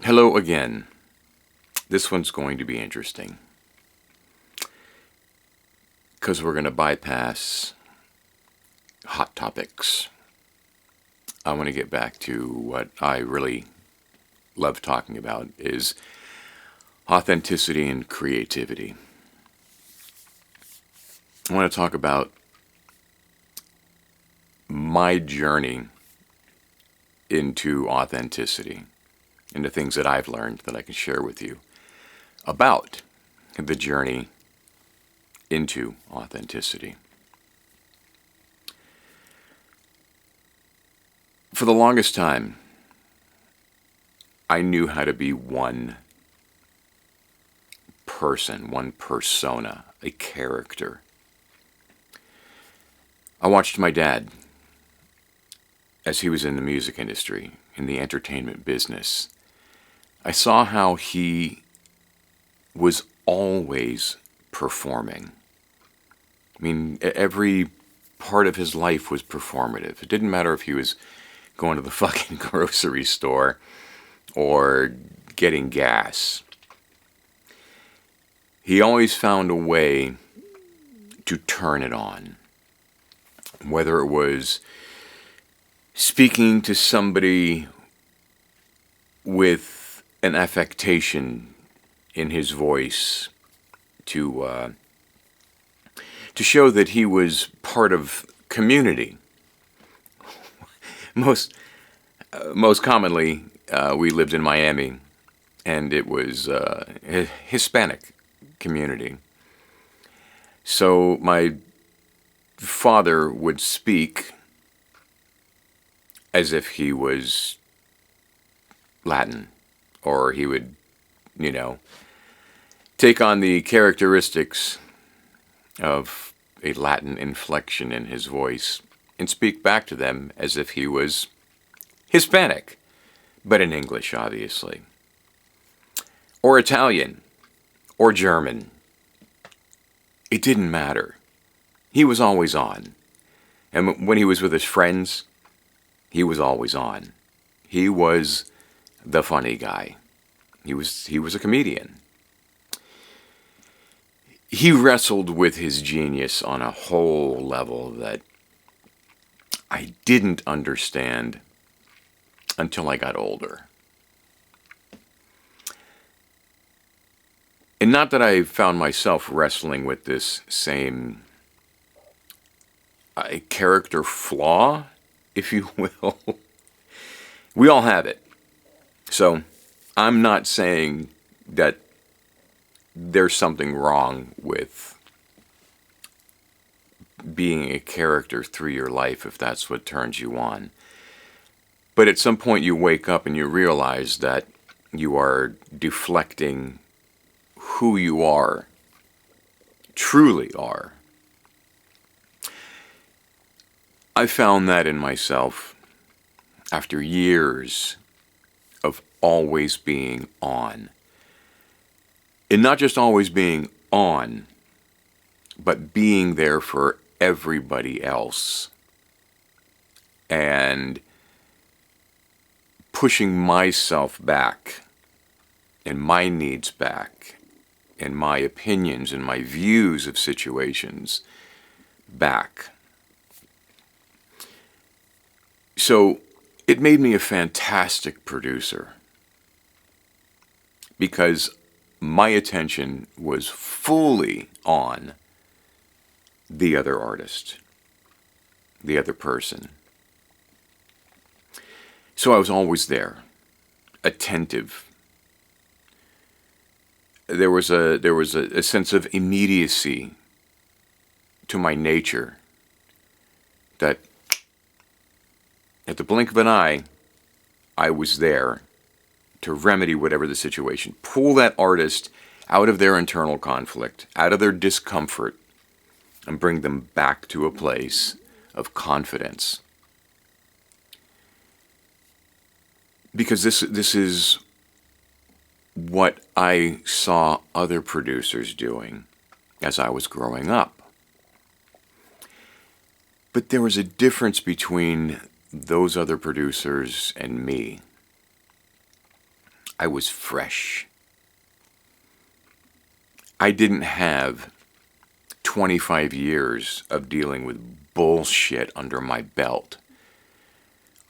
Hello again. This one's going to be interesting because we're going to bypass hot topics. I want to get back to what I really love talking about is authenticity and creativity. I want to talk about my journey into authenticity and the things that I've learned that I can share with you about the journey into authenticity. For the longest time, I knew how to be one person, one persona, a character. I watched my dad as he was in the music industry, in the entertainment business. I saw how he was always performing. I mean, every part of his life was performative. It didn't matter if he was going to the fucking grocery store or getting gas. He always found a way to turn it on. Whether it was speaking to somebody with an affectation in his voice to show that he was part of community. Most commonly, we lived in Miami, and it was a Hispanic community. So my father would speak as if he was Latin, or he would, take on the characteristics of a Latin inflection in his voice and speak back to them as if he was Hispanic, but in English, obviously, or Italian, or German. It didn't matter. He was always on. And when he was with his friends, he was always on. He was the funny guy. He was a comedian. He wrestled with his genius on a whole level that I didn't understand until I got older. And not that I found myself wrestling with this same character flaw, if you will. We all have it. So I'm not saying that there's something wrong with being a character through your life if that's what turns you on. But at some point you wake up and you realize that you are deflecting who you are, truly are. I found that in myself after years of always being on. And not just always being on, but being there for everybody else. And pushing myself back, and my needs back, and my opinions and my views of situations back. So it made me a fantastic producer because my attention was fully on the other artist, the other person. So I was always there, attentive. There was a sense of immediacy to my nature that at the blink of an eye, I was there to remedy whatever the situation. Pull that artist out of their internal conflict, out of their discomfort, and bring them back to a place of confidence. Because this is what I saw other producers doing as I was growing up. But there was a difference between those other producers and me. I was fresh. I didn't have 25 years of dealing with bullshit under my belt.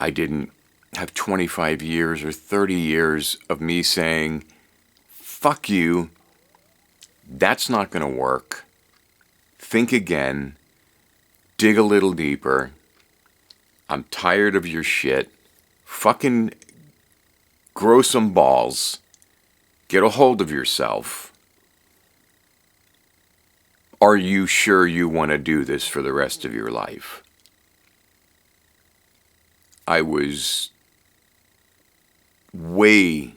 I didn't have 25 years or 30 years of me saying, fuck you, that's not going to work. Think again, dig a little deeper. I'm tired of your shit. Fucking grow some balls. Get a hold of yourself. Are you sure you want to do this for the rest of your life? I was way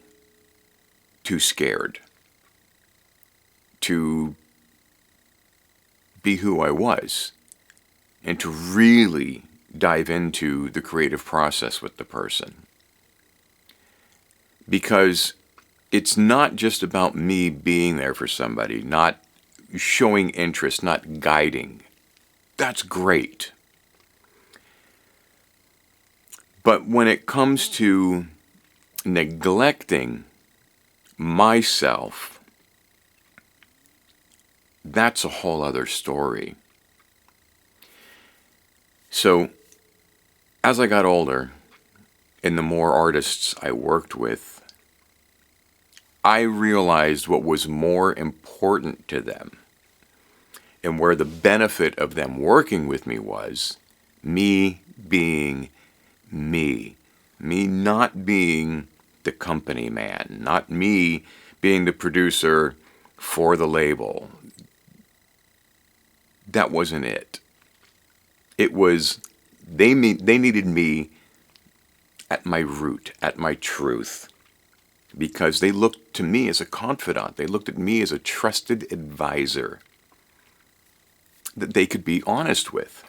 too scared to be who I was and to really dive into the creative process with the person. Because it's not just about me being there for somebody, not showing interest, not guiding. That's great. But when it comes to neglecting myself, that's a whole other story. So, as I got older, and the more artists I worked with, I realized what was more important to them, and where the benefit of them working with me was me being me. Me not being the company man, not me being the producer for the label. That wasn't it. It was, they needed me at my root, at my truth, because they looked to me as a confidant. They looked at me as a trusted advisor that they could be honest with.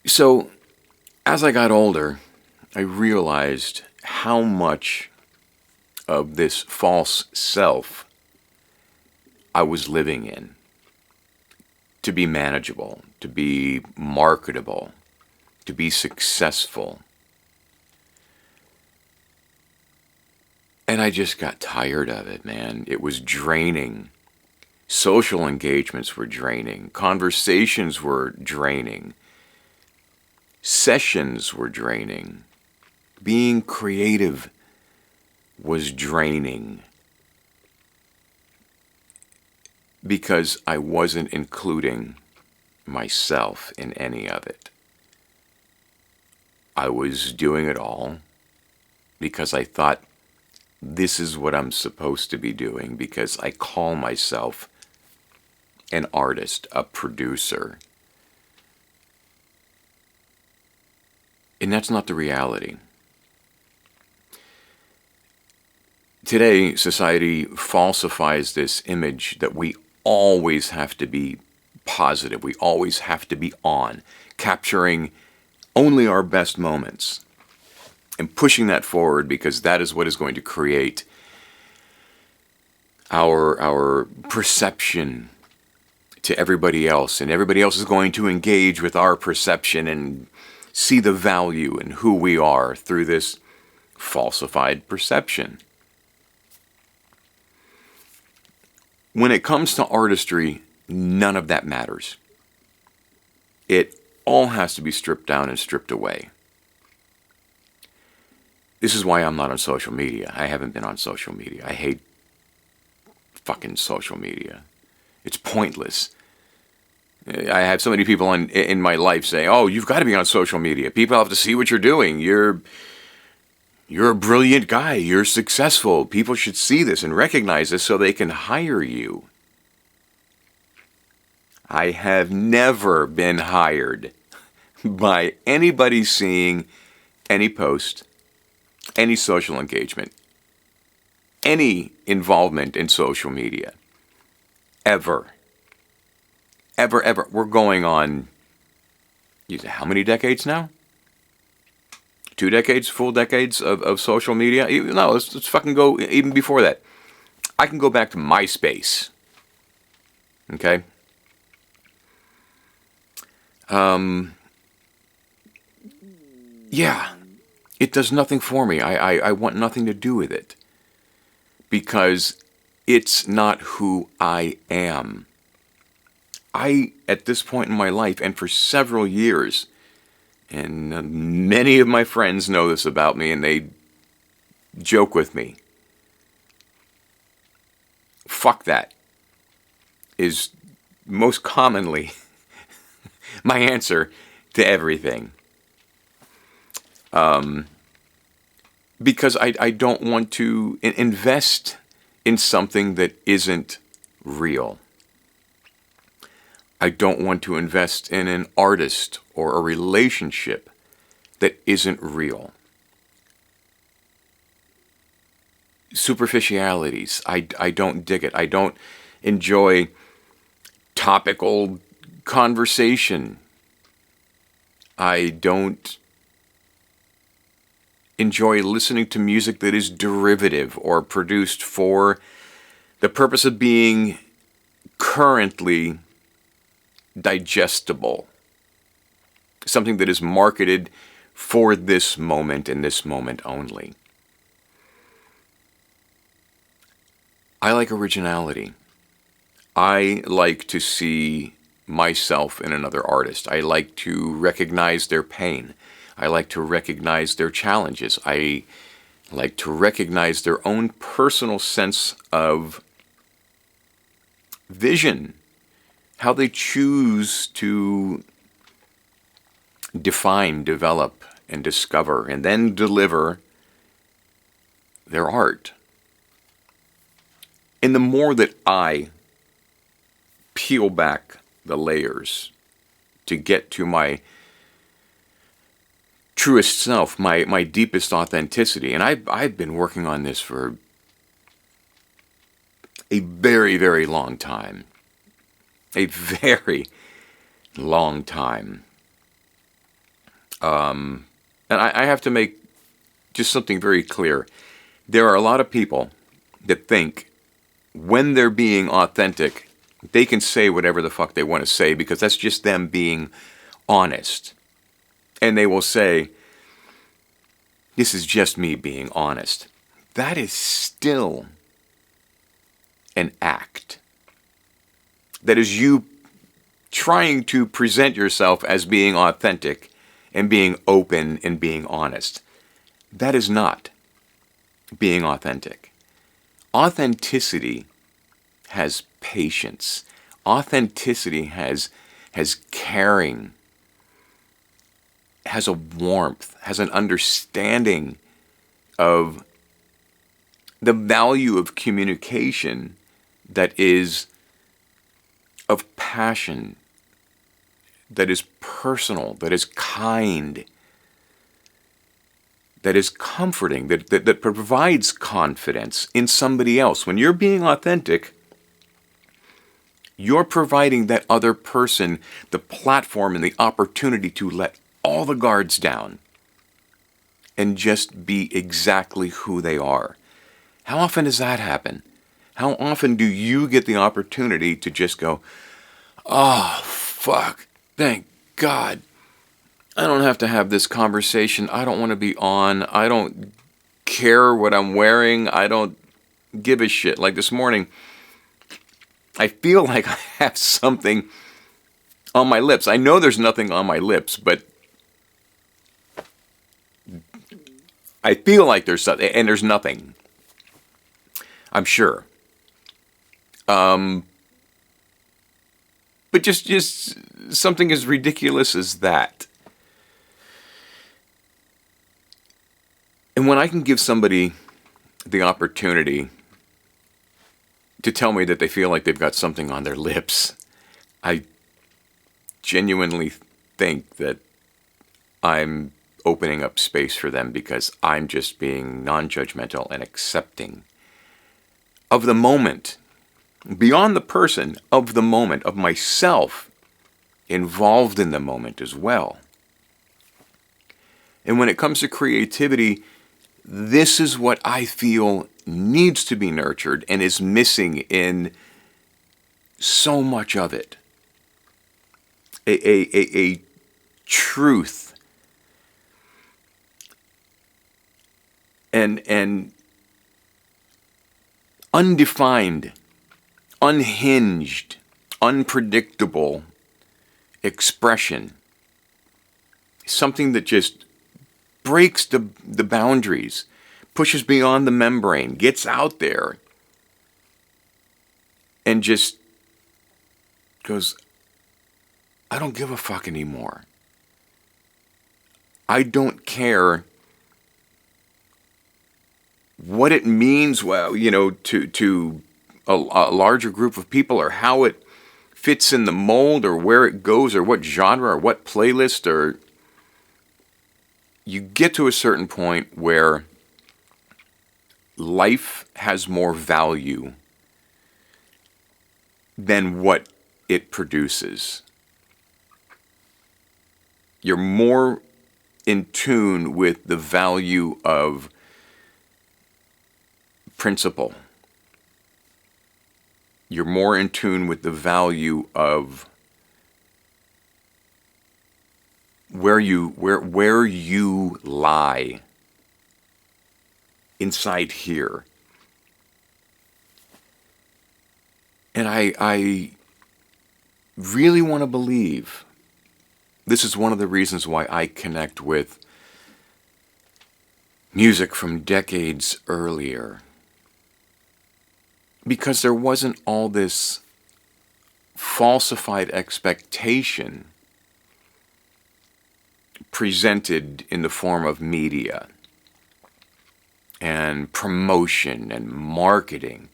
So, as I got older, I realized how much of this false self I was living in. To be manageable, to be marketable, to be successful. And I just got tired of it, man. It was draining. Social engagements were draining. Conversations were draining. Sessions were draining. Being creative was draining. Because I wasn't including myself in any of it. I was doing it all because I thought this is what I'm supposed to be doing, because I call myself an artist, a producer. And that's not the reality. Today, society falsifies this image that we always have to be positive. We always have to be on, capturing only our best moments and pushing that forward, because that is what is going to create our perception to everybody else, and everybody else is going to engage with our perception and see the value in who we are through this falsified perception. When it comes to artistry, none of that matters. It all has to be stripped down and stripped away. This is why I'm not on social media. I haven't been on social media. I hate fucking social media. It's pointless. I have so many people in my life say, "Oh, you've got to be on social media. People have to see what you're doing. You're a brilliant guy. You're successful. People should see this and recognize this so they can hire you." I have never been hired by anybody seeing any post, any social engagement, any involvement in social media. Ever. Ever, ever. We're going on, how many decades now? 2 decades, full decades of social media? No, let's fucking go even before that. I can go back to MySpace. Okay? Yeah. it does nothing for me. I want nothing to do with it because it's not who I am. At this point in my life, and for several years, and many of my friends know this about me, and they joke with me. Fuck that is most commonly my answer to everything. Because I don't want to invest in something that isn't real. I don't want to invest in an artist or a relationship that isn't real. Superficialities, I don't dig it. I don't enjoy topical conversation. I don't enjoy listening to music that is derivative or produced for the purpose of being currently digestible. Something that is marketed for this moment and this moment only. I like originality. I like to see myself in another artist. I like to recognize their pain. I like to recognize their challenges. I like to recognize their own personal sense of vision, how they choose to define, develop, and discover, and then deliver their art. And the more that I peel back the layers to get to my truest self, my deepest authenticity, and I've been working on this for a very, very long time. A very long time. And I have to make just something very clear. There are a lot of people that think when they're being authentic, they can say whatever the fuck they want to say because that's just them being honest. And they will say, this is just me being honest. That is still an act. That is you trying to present yourself as being authentic and being open and being honest. That is not being authentic. Authenticity has patience. Authenticity has caring, has a warmth, has an understanding of the value of communication that is of passion, that is personal, that is kind, that is comforting, that provides confidence in somebody else. When you're being authentic, you're providing that other person the platform and the opportunity to let all the guards down and just be exactly who they are. How often does that happen? How often do you get the opportunity to just go, oh, fuck, thank God. I don't have to have this conversation. I don't want to be on. I don't care what I'm wearing. I don't give a shit. Like this morning, I feel like I have something on my lips. I know there's nothing on my lips, but I feel like there's something, and there's nothing. I'm sure. But just something as ridiculous as that. And when I can give somebody the opportunity to tell me that they feel like they've got something on their lips, I genuinely think that I'm opening up space for them because I'm just being non-judgmental and accepting of the moment, beyond the person, of the moment, of myself involved in the moment as well. And when it comes to creativity, this is what I feel needs to be nurtured and is missing in so much of it. A truth and undefined, unhinged, unpredictable expression. Something that just breaks the boundaries, pushes beyond the membrane, gets out there, and just goes, I don't give a fuck anymore. I don't care what it means, well, to a larger group of people, or how it fits in the mold, or where it goes, or what genre, or what playlist, or you get to a certain point where life has more value than what it produces. You're more in tune with the value of principle. You're more in tune with the value of where you lie inside here. And I really want to believe this is one of the reasons why I connect with music from decades earlier. Because there wasn't all this falsified expectation presented in the form of media and promotion and marketing.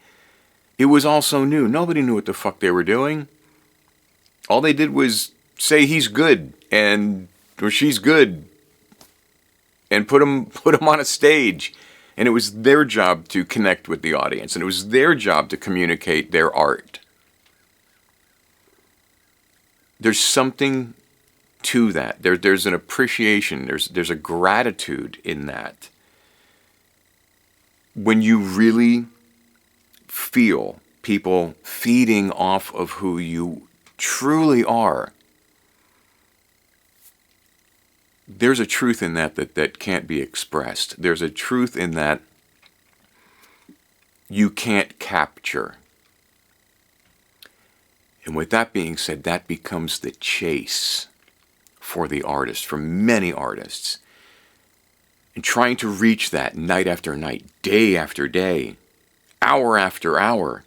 It was all so new. Nobody knew what the fuck they were doing. All they did was say he's good or she's good and put them on a stage. And it was their job to connect with the audience, and it was their job to communicate their art. There's something to that. There's an appreciation, there's a gratitude in that. When you really feel people feeding off of who you truly are, there's a truth in that can't be expressed. There's a truth in that you can't capture. And with that being said, that becomes the chase for the artist, for many artists. And trying to reach that night after night, day after day, hour after hour.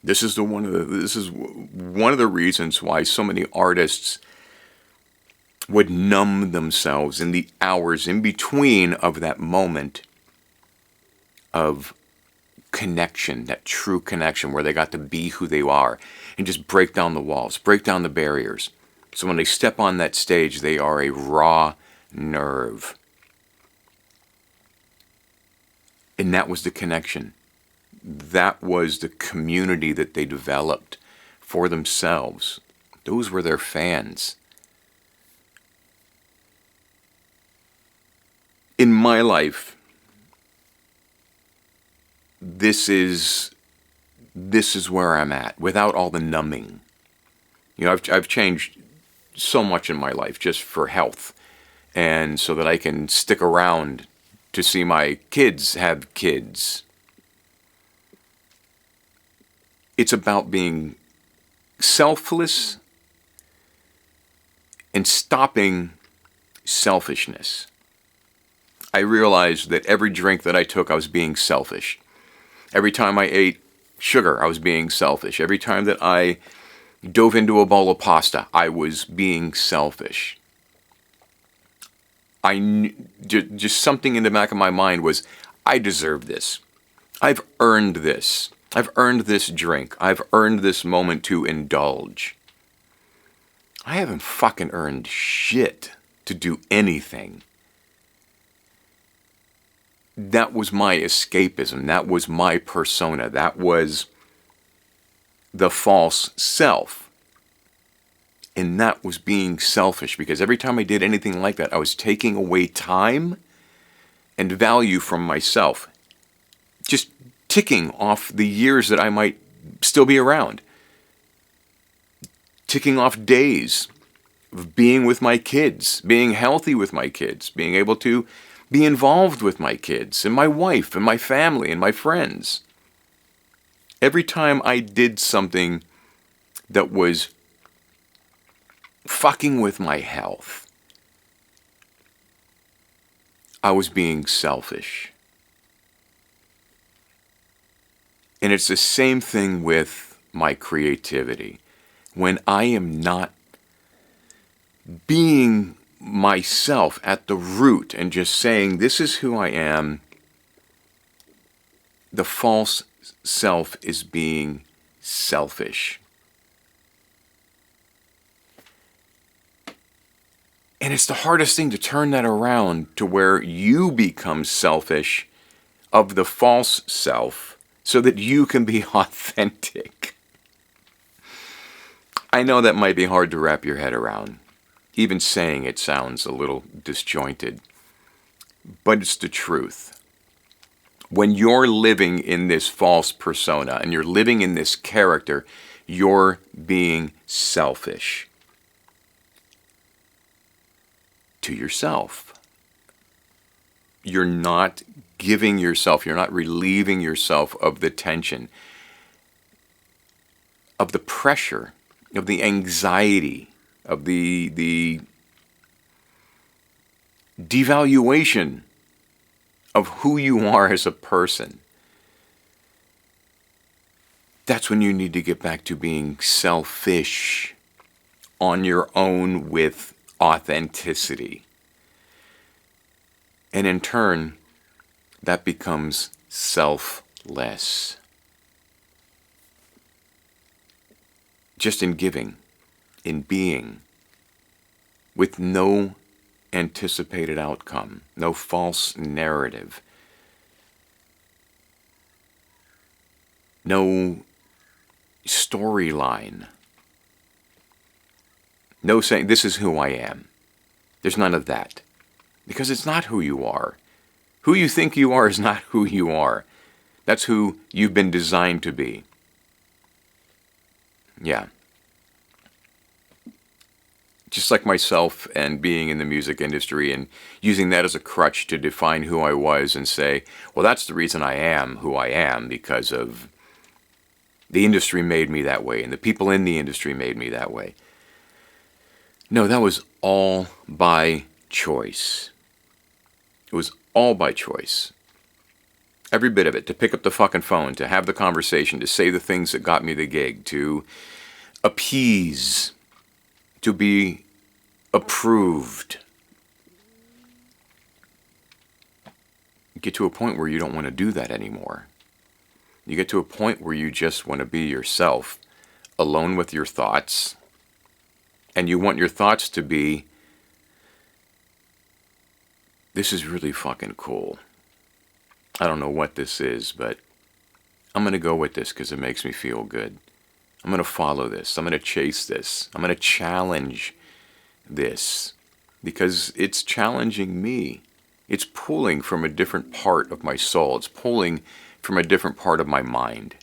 This is one of the reasons why so many artists would numb themselves in the hours in between of that moment of connection, that true connection where they got to be who they are and just break down the walls, break down the barriers. So when they step on that stage, they are a raw nerve. And that was the connection. That was the community that they developed for themselves. Those were their fans. In my life, this is where I'm at, without all the numbing. I've changed so much in my life just for health, and so that I can stick around to see my kids have kids. It's about being selfless and stopping selfishness. I realized that every drink that I took, I was being selfish. Every time I ate sugar, I was being selfish. Every time that I dove into a bowl of pasta, I was being selfish. Just something in the back of my mind was, I deserve this. I've earned this. I've earned this drink. I've earned this moment to indulge. I haven't fucking earned shit to do anything. That was my escapism. That was my persona. That was the false self. And that was being selfish, because every time I did anything like that, I was taking away time and value from myself. Just ticking off the years that I might still be around. Ticking off days of being with my kids, being healthy with my kids, being able to be involved with my kids and my wife and my family and my friends. Every time I did something that was fucking with my health, I was being selfish. And it's the same thing with my creativity. When I am not being myself at the root and just saying, this is who I am, the false self is being selfish. And it's the hardest thing to turn that around to where you become selfish of the false self so that you can be authentic. I know that might be hard to wrap your head around. Even saying it sounds a little disjointed. But it's the truth. When you're living in this false persona and you're living in this character, you're being selfish to yourself. You're not giving yourself, you're not relieving yourself of the tension, of the pressure, of the anxiety, of the devaluation of who you are as a person. That's when you need to get back to being selfish on your own with authenticity. And in turn, that becomes selfless. Just in giving, in being, with no anticipated outcome, no false narrative, no storyline, no saying, this is who I am. There's none of that. Because it's not who you are. Who you think you are is not who you are. That's who you've been designed to be. Yeah. Just like myself and being in the music industry and using that as a crutch to define who I was and say, well, that's the reason I am who I am, because of the industry made me that way and the people in the industry made me that way. No, that was all by choice. It was all by choice. Every bit of it. To pick up the fucking phone, to have the conversation, to say the things that got me the gig, to appease, to be approved. You get to a point where you don't want to do that anymore. You get to a point where you just want to be yourself, alone with your thoughts, and you want your thoughts to be, this is really fucking cool. I don't know what this is, but I'm going to go with this because it makes me feel good. I'm going to follow this. I'm going to chase this. I'm going to challenge this because it's challenging me. It's pulling from a different part of my soul. It's pulling from a different part of my mind.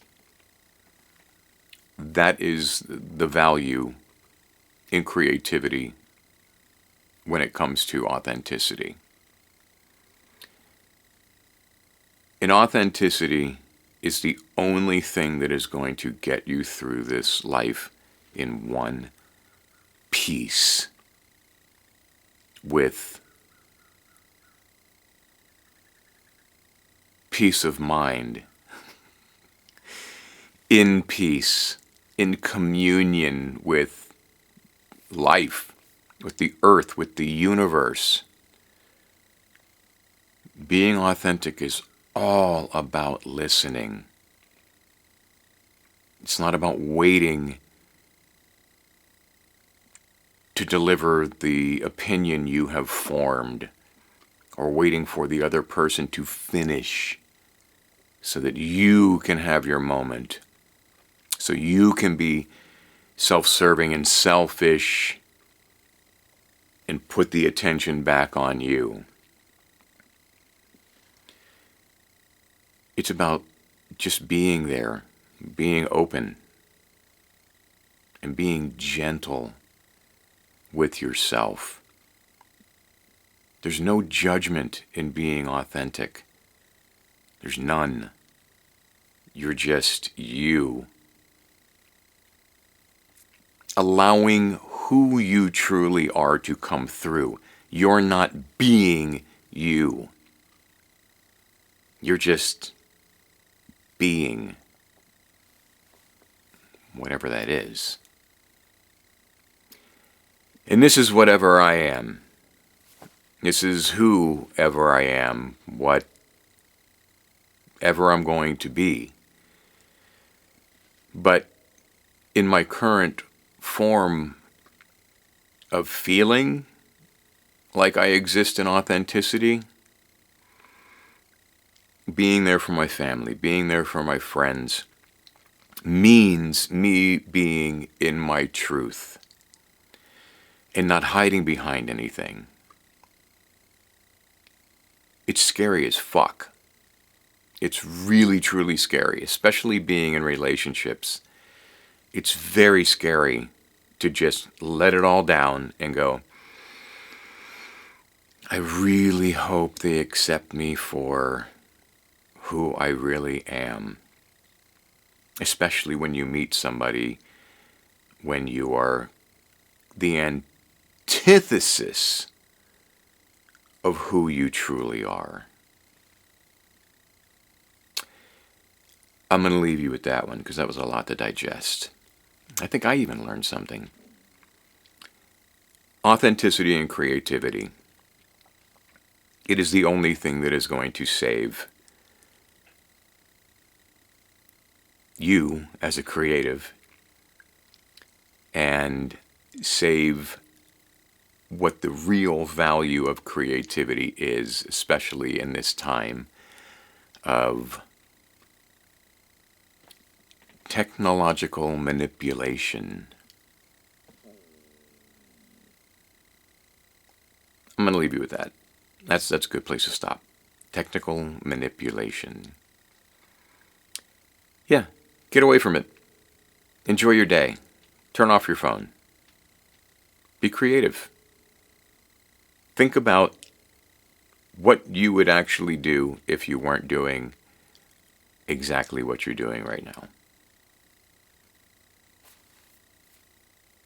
That is the value in creativity when it comes to authenticity. And authenticity is the only thing that is going to get you through this life in one piece, with peace of mind, in peace, in communion with life, with the earth, with the universe. Being authentic is all about listening. It's not about waiting to deliver the opinion you have formed or waiting for the other person to finish so that you can have your moment, so you can be self-serving and selfish and put the attention back on you. It's about just being there, being open, and being gentle with yourself. There's no judgment in being authentic. There's none. You're just you. Allowing who you truly are to come through. You're not being you. You're just being whatever that is. And this is whatever I am. This is whoever I am, whatever I'm going to be. But in my current form of feeling like I exist in authenticity, being there for my family, being there for my friends, means me being in my truth and not hiding behind anything. It's scary as fuck. It's really, truly scary, especially being in relationships. It's very scary to just let it all down and go, I really hope they accept me for who I really am. Especially when you meet somebody when you are the antithesis of who you truly are. I'm going to leave you with that one because that was a lot to digest. I think I even learned something. Authenticity and creativity. It is the only thing that is going to save you as a creative and save what the real value of creativity is, especially in this time of technological manipulation. I'm going to leave you with that. That's a good place to stop. Technical manipulation. Yeah, get away from it. Enjoy your day. Turn off your phone. Be creative. Think about what you would actually do if you weren't doing exactly what you're doing right now.